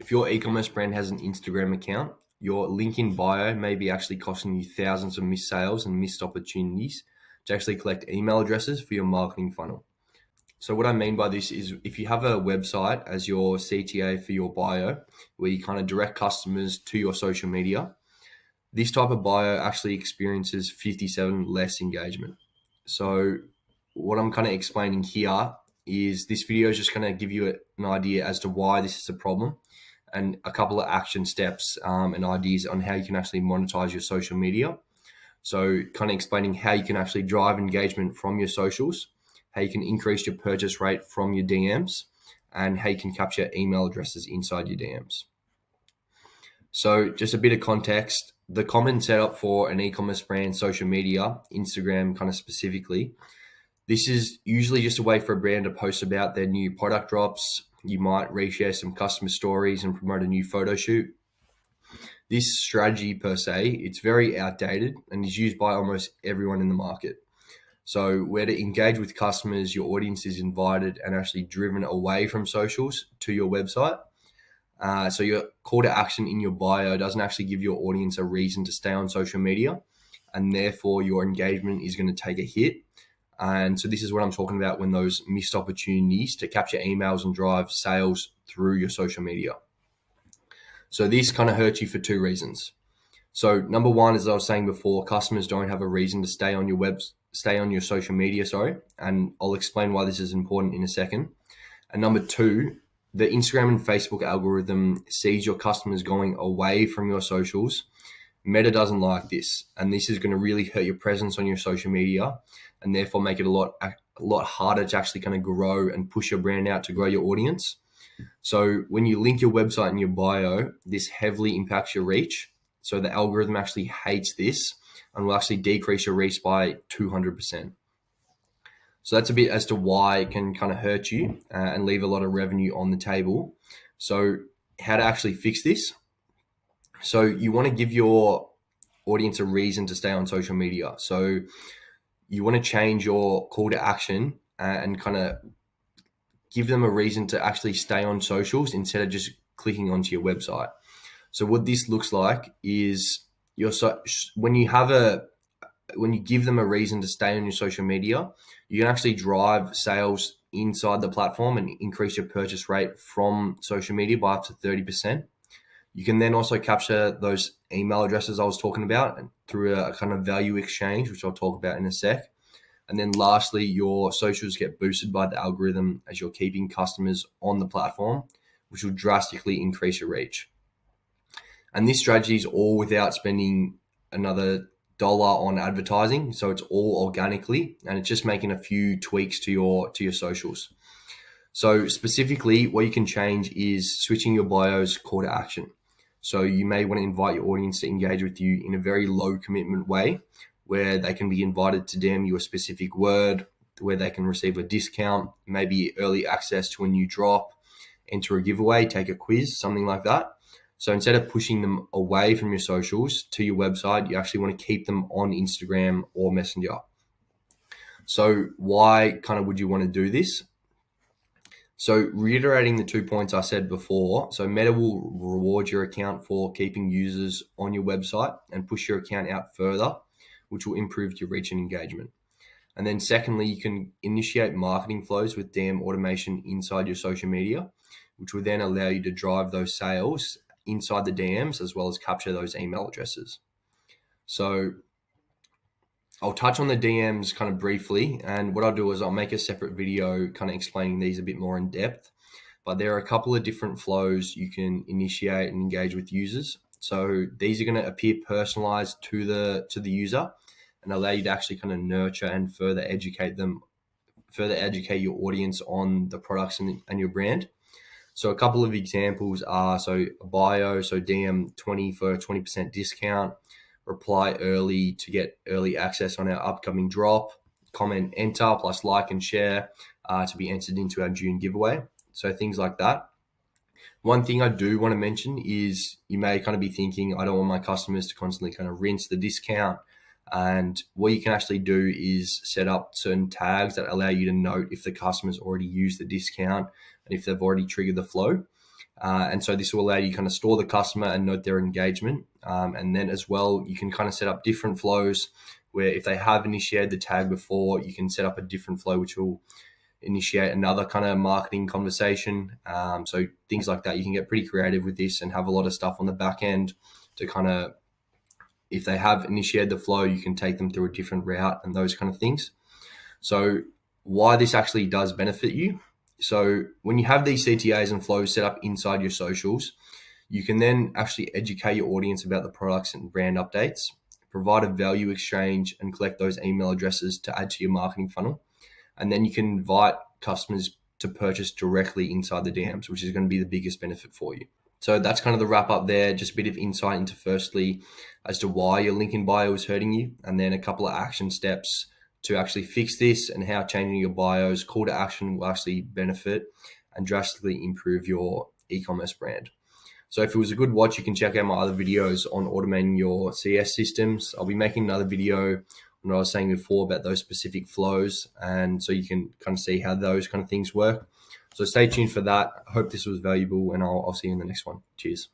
If your e-commerce brand has an Instagram account, your link in bio may be actually costing you thousands of missed sales and missed opportunities to actually collect email addresses for your marketing funnel. So what I mean by this is if you have a website as your CTA for your bio, where you kind of direct customers to your social media, this type of bio actually experiences 57 less engagement. So what I'm kind of explaining here is this video is just going to give you an idea as to why this is a problem and a couple of action steps and ideas on how you can actually monetize your social media. So kind of explaining how you can actually drive engagement from your socials, how you can increase your purchase rate from your DMs, and how you can capture email addresses inside your DMs. So just a bit of context, the common setup for an e-commerce brand, social media, Instagram kind of specifically, this is usually just a way for a brand to post about their new product drops. You might reshare some customer stories and promote a new photo shoot. This strategy per se, it's very outdated and is used by almost everyone in the market. So where to engage with customers, your audience is invited and actually driven away from socials to your website. So your call to action in your bio doesn't actually give your audience a reason to stay on social media, and therefore your engagement is going to take a hit. And so this is what I'm talking about when those missed opportunities to capture emails and drive sales through your social media. So this kind of hurts you for two reasons. So number one, as I was saying before, customers don't have a reason to stay on your social media, and I'll explain why this is important in a second. And number two, the Instagram and Facebook algorithm sees your customers going away from your socials. Meta doesn't like this, and this is going to really hurt your presence on your social media and therefore make it a lot harder to actually kind of grow and push your brand out to grow your audience. So when you link your website in your bio, this heavily impacts your reach. So the algorithm actually hates this and will actually decrease your reach by 200%. So that's a bit as to why it can kind of hurt you and leave a lot of revenue on the table. So how to actually fix this? So you want to give your audience a reason to stay on social media. So you want to change your call to action and kind of give them a reason to actually stay on socials instead of just clicking onto your website. So what this looks like is when you give them a reason to stay on your social media, you can actually drive sales inside the platform and increase your purchase rate from social media by up to 30%. You can then also capture those email addresses I was talking about through a kind of value exchange, which I'll talk about in a sec. And then lastly, your socials get boosted by the algorithm as you're keeping customers on the platform, which will drastically increase your reach. And this strategy is all without spending another dollar on advertising. So it's all organically, and it's just making a few tweaks to your socials. So specifically, what you can change is switching your bio's call to action. So you may want to invite your audience to engage with you in a very low commitment way, where they can be invited to DM you a specific word, where they can receive a discount, maybe early access to a new drop, enter a giveaway, take a quiz, something like that. So instead of pushing them away from your socials to your website, you actually want to keep them on Instagram or Messenger. So why kind of would you want to do this? So reiterating the 2 points I said before, so Meta will reward your account for keeping users on your website and push your account out further, which will improve your reach and engagement. And then secondly, you can initiate marketing flows with DM automation inside your social media, which will then allow you to drive those sales inside the DMs as well as capture those email addresses. So I'll touch on the DMs kind of briefly, and what I'll do is I'll make a separate video kind of explaining these a bit more in depth. But there are a couple of different flows you can initiate and engage with users. So these are going to appear personalized to the user and allow you to actually kind of nurture and further educate your audience on the products and your brand. So a couple of examples are, so a bio, so DM 20 for a 20% discount, reply early to get early access on our upcoming drop, comment enter plus like and share to be entered into our June giveaway. So things like that. One thing I do want to mention is you may kind of be thinking, I don't want my customers to constantly kind of rinse the discount. And what you can actually do is set up certain tags that allow you to note if the customer's already used the discount and if they've already triggered the flow. And so this will allow you kind of store the customer and note their engagement. And then as well, you can kind of set up different flows where if they have initiated the tag before, you can set up a different flow which will initiate another kind of marketing conversation. So things like that, you can get pretty creative with this and have a lot of stuff on the back end to kind of, if they have initiated the flow, you can take them through a different route and those kind of things. So why this actually does benefit you. So when you have these CTAs and flows set up inside your socials, you can then actually educate your audience about the products and brand updates, provide a value exchange, and collect those email addresses to add to your marketing funnel. And then you can invite customers to purchase directly inside the DMs, which is going to be the biggest benefit for you. So that's kind of the wrap up there. Just a bit of insight into firstly as to why your link in bio is hurting you, and then a couple of action steps to actually fix this and how changing your bio's call to action will actually benefit and drastically improve your e-commerce brand. So if it was a good watch, you can check out my other videos on automating your CS systems. I'll be making another video on what I was saying before about those specific flows, and so you can kind of see how those kind of things work. So stay tuned for that. I hope this was valuable, and I'll see you in the next one. Cheers.